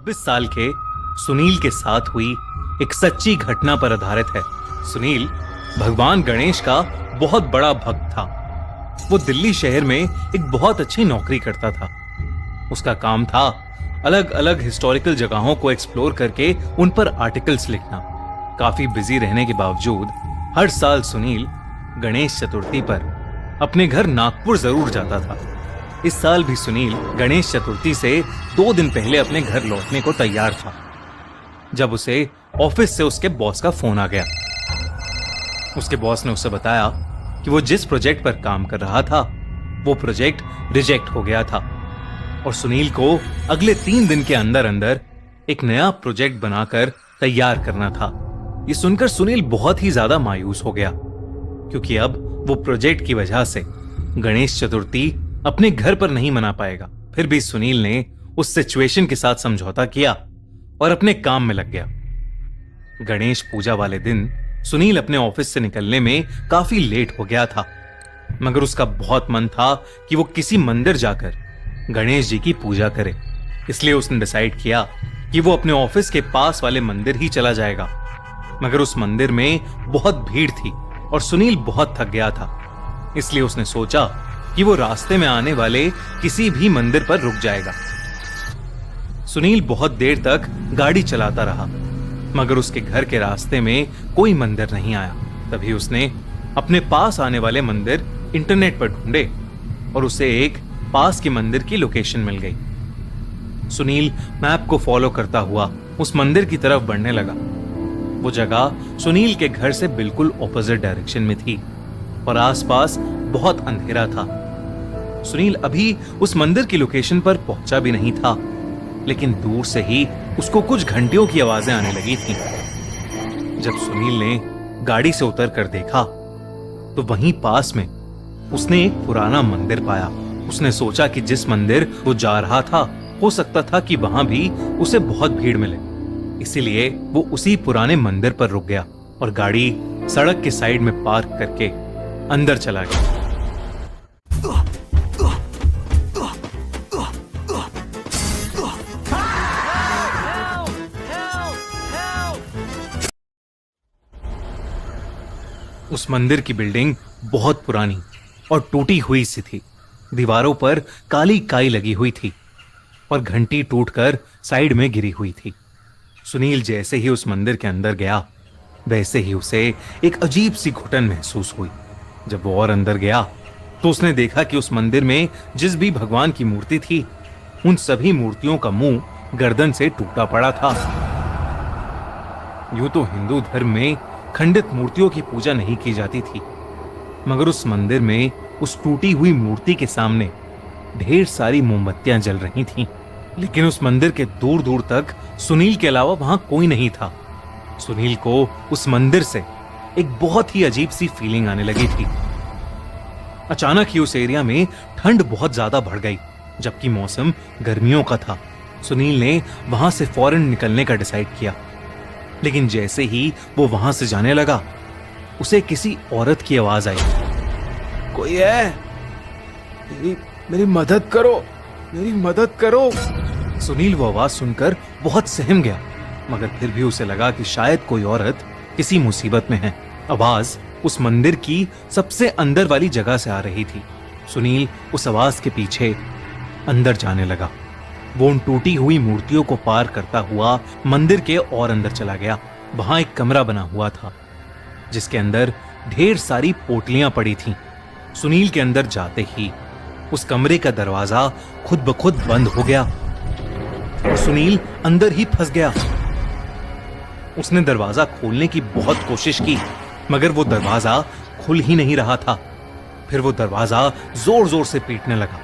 26 साल के सुनील के साथ हुई एक सच्ची घटना पर आधारित है। सुनील भगवान गणेश का बहुत बड़ा भक्त था। वो दिल्ली शहर में एक बहुत अच्छी नौकरी करता था। उसका काम था अलग अलग हिस्टोरिकल जगहों को एक्सप्लोर करके उन पर आर्टिकल्स लिखना। काफी बिजी रहने के बावजूद हर साल सुनील गणेश चतुर्थी पर अपने घर नागपुर जरूर जाता था। इस साल भी सुनील गणेश चतुर्थी से 2 दिन पहले अपने घर लौटने को तैयार था, जब उसे ऑफिस से उसके बॉस का फोन आ गया। उसके बॉस ने उसे बताया कि वो जिस प्रोजेक्ट पर काम कर रहा था वो प्रोजेक्ट रिजेक्ट हो गया था और सुनील को अगले 3 दिन के अंदर अंदर एक नया प्रोजेक्ट बनाकर तैयार करना था। ये सुनकर सुनील बहुत ही ज्यादा मायूस हो गया, क्योंकि अब वो प्रोजेक्ट की वजह से गणेश चतुर्थी अपने घर पर नहीं मना पाएगा। फिर भी सुनील ने उस सिचुएशन के साथ समझौता किया और अपने काम में लग गया। गणेश पूजा वाले दिन सुनील अपने ऑफिस से निकलने में काफी लेट हो गया था, मगर उसका बहुत मन था कि वो किसी मंदिर जाकर गणेश जी की पूजा करे। इसलिए उसने डिसाइड किया कि वो अपने ऑफिस के पास वाले मंदिर ही चला जाएगा। मगर उस मंदिर में बहुत भीड़ थी और सुनील बहुत थक गया था। इसलिए उसने सोचा कि वो रास्ते में आने वाले किसी भी मंदिर पर रुक जाएगा। सुनील बहुत देर तक गाड़ी चलाता रहा, मगर उसके घर के रास्ते में कोई मंदिर नहीं आया। तभी उसने अपने पास आने वाले मंदिर इंटरनेट पर ढूंढे और उसे एक पास के मंदिर की लोकेशन मिल गई। सुनील मैप को फॉलो करता हुआ उस मंदिर की तरफ बढ़ने लगा। वो जगह सुनील के घर से बिल्कुल ऑपोजिट डायरेक्शन में थी और आसपास बहुत अंधेरा था। सुनील अभी उस मंदिर की लोकेशन पर पहुंचा भी नहीं था, लेकिन दूर से ही उसको कुछ घंटियों की आवाजें आने लगी थी। जब सुनील ने गाड़ी से उतर कर देखा तो वहीं पास में उसने एक पुराना मंदिर पाया। उसने सोचा कि जिस मंदिर वो जा रहा था हो सकता था कि वहां भी उसे बहुत भीड़ मिले, इसीलिए वो उसी पुराने मंदिर पर रुक गया और गाड़ी सड़क के साइड में पार्क करके अंदर चला गया। उस मंदिर की बिल्डिंग बहुत पुरानी और टूटी हुई सी थी। दीवारों पर काली काई लगी हुई थी और घंटी टूटकर साइड में गिरी हुई थी। सुनील जैसे ही उस मंदिर के अंदर गया, वैसे ही उसे एक अजीब सी घुटन महसूस हुई। जब वो और अंदर गया तो उसने देखा कि उस मंदिर में जिस भी भगवान की मूर्ति थी, उन सभी मूर्तियों का मुंह गर्दन से टूटा पड़ा था। यूं तो हिंदू धर्म में खंडित मूर्तियों की पूजा नहीं की जाती थी, मगर उस मंदिर में उस टूटी हुई मूर्ति के सामने ढेर सारी मोमबत्तियां जल रही थीं। लेकिन उस मंदिर के दूर दूर तक सुनील के अलावा वहां कोई नहीं था। सुनील को उस मंदिर से एक बहुत ही अजीब सी फीलिंग आने लगी थी। अचानक ही उस एरिया में ठंड बहुत ज्यादा बढ़ गई, जबकि मौसम गर्मियों का था। सुनील ने वहां से फौरन निकलने का डिसाइड किया, लेकिन जैसे ही वो वहां से जाने लगा, उसे किसी औरत की आवाज आई। कोई है? मेरी मदद करो, मेरी मदद करो। सुनील वो आवाज सुनकर बहुत सहम गया, मगर फिर भी उसे लगा कि शायद कोई औरत किसी मुसीबत में है। आवाज उस मंदिर की सबसे अंदर वाली जगह से आ रही थी। सुनील उस आवाज के पीछे अंदर जाने लगा। वो उन टूटी हुई मूर्तियों को पार करता हुआ मंदिर के और अंदर चला गया। वहां एक कमरा बना हुआ था, जिसके अंदर ढेर सारी पोटलियां पड़ी थीं। सुनील के अंदर जाते ही उस कमरे का दरवाजा खुद ब खुद बंद हो गया और सुनील अंदर ही फंस गया। उसने दरवाजा खोलने की बहुत कोशिश की, मगर वो दरवाजा खुल ही नहीं रहा था। फिर वो दरवाजा जोर जोर से पीटने लगा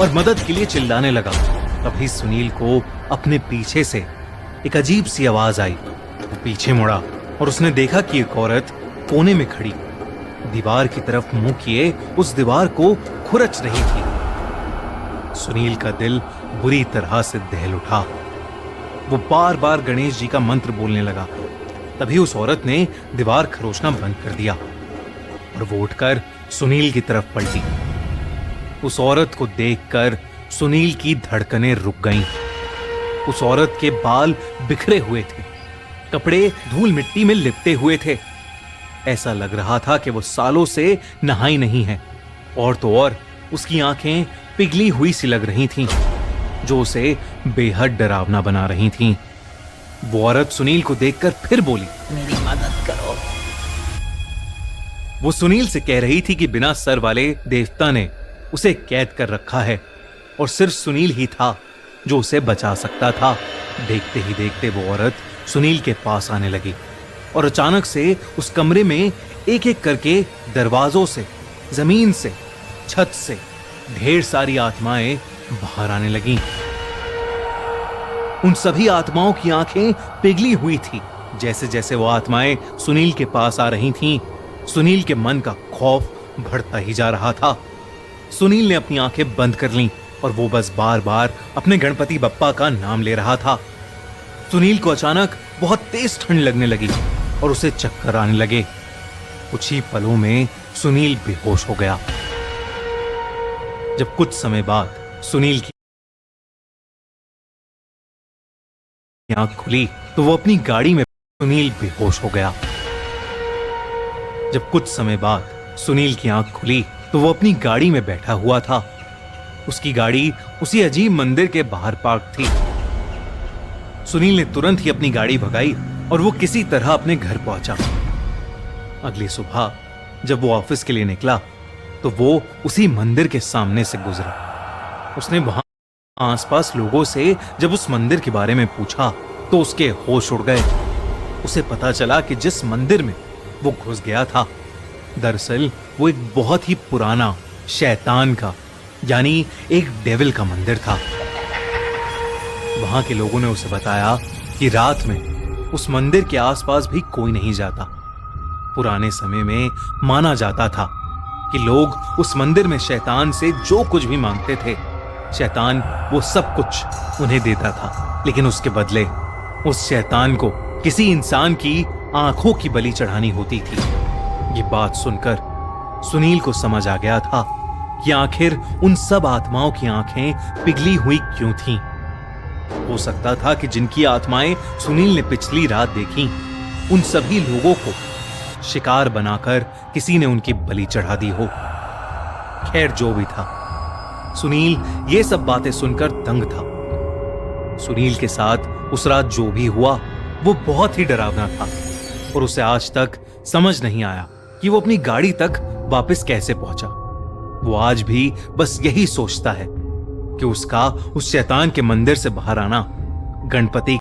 और मदद के लिए चिल्लाने लगा। तभी सुनील को अपने पीछे से एक अजीब सी आवाज आई। वो पीछे मुड़ा और उसने देखा कि एक औरत कोने में खड़ी दीवार की तरफ मुंह किए उस दीवार को खुरच रही थी। सुनील का दिल बुरी तरह से दहल उठा। वो बार बार गणेश जी का मंत्र बोलने लगा। तभी उस औरत ने दीवार खरोचना बंद कर दिया और वो उठकर सुनील की तरफ पलटी। उस औरत को देखकर सुनील की धड़कनें रुक गईं। उस औरत के बाल बिखरे हुए थे, कपड़े धूल मिट्टी में लिपटे हुए थे। ऐसा लग रहा था कि वो सालों से नहाई नहीं है। और तो और उसकी आंखें पिघली हुई सी लग रही थीं, जो उसे बेहद डरावना बना रही थीं। वो औरत सुनील को देखकर फिर बोली, मेरी मदद करो। वो सुनील से कह रही थी कि बिना सर वाले देवता ने उसे कैद कर रखा है और सिर्फ सुनील ही था जो उसे बचा सकता था। देखते ही देखते वो औरत सुनील के पास आने लगी और अचानक से उस कमरे में एक एक करके दरवाजों से, जमीन से, छत से ढेर सारी आत्माएं बाहर आने लगीं। उन सभी आत्माओं की आंखें पिघली हुई थी। जैसे जैसे वो आत्माएं सुनील के पास आ रही थीं, सुनील के मन का खौफ बढ़ता ही जा रहा था। सुनील ने अपनी आंखें बंद कर लीं और वो बस बार बार अपने गणपति बप्पा का नाम ले रहा था। सुनील को अचानक बहुत तेज ठंड लगने लगी और उसे चक्कर आने लगे। कुछ ही पलों में सुनील बेहोश हो गया। जब कुछ समय बाद सुनील की आंख खुली तो वो अपनी गाड़ी में सुनील बेहोश हो गया। जब कुछ समय बाद सुनील की आंख खुली तो वो अपनी गाड़ी में बैठा हुआ था। उसकी गाड़ी उसी अजीब मंदिर के बाहर पार्क थी। सुनील ने तुरंत ही अपनी गाड़ी भगाई और वो किसी तरह अपने घर पहुंचा। अगली सुबह जब वो ऑफिस के लिए निकला तो वो उसी मंदिर के सामने से गुजरा। उसने वहां आसपास लोगों से जब उस मंदिर के बारे में पूछा तो उसके होश उड़ गए। उसे पता चला कि जिस मंदिर में वो घुस गया था, दरअसल वो एक बहुत ही पुराना शैतान का, यानी एक डेविल का मंदिर था। वहां के लोगों ने उसे बताया कि रात में उस मंदिर के आसपास भी कोई नहीं जाता। पुराने समय में माना जाता था कि लोग उस मंदिर में शैतान से जो कुछ भी मांगते थे, शैतान वो सब कुछ उन्हें देता था, लेकिन उसके बदले उस शैतान को किसी इंसान की आंखों की बलि चढ़ानी होती थी। ये बात सुनकर सुनील को समझ आ गया था कि आखिर उन सब आत्माओं की आंखें पिघली हुई क्यों थीं। हो सकता था कि जिनकी आत्माएं सुनील ने पिछली रात देखी, उन सभी लोगों को शिकार बनाकर किसी ने उनकी बलि चढ़ा दी हो। खैर जो भी था, सुनील ये सब बातें सुनकर दंग था। सुनील के साथ उस रात जो भी हुआ वो बहुत ही डरावना था और उसे आज तक समझ नहीं आया कि वो अपनी गाड़ी तक वापस कैसे पहुंचा। वो आज भी बस यही सोचता है कि उसका उस शैतान के मंदिर से बाहर आना गणपति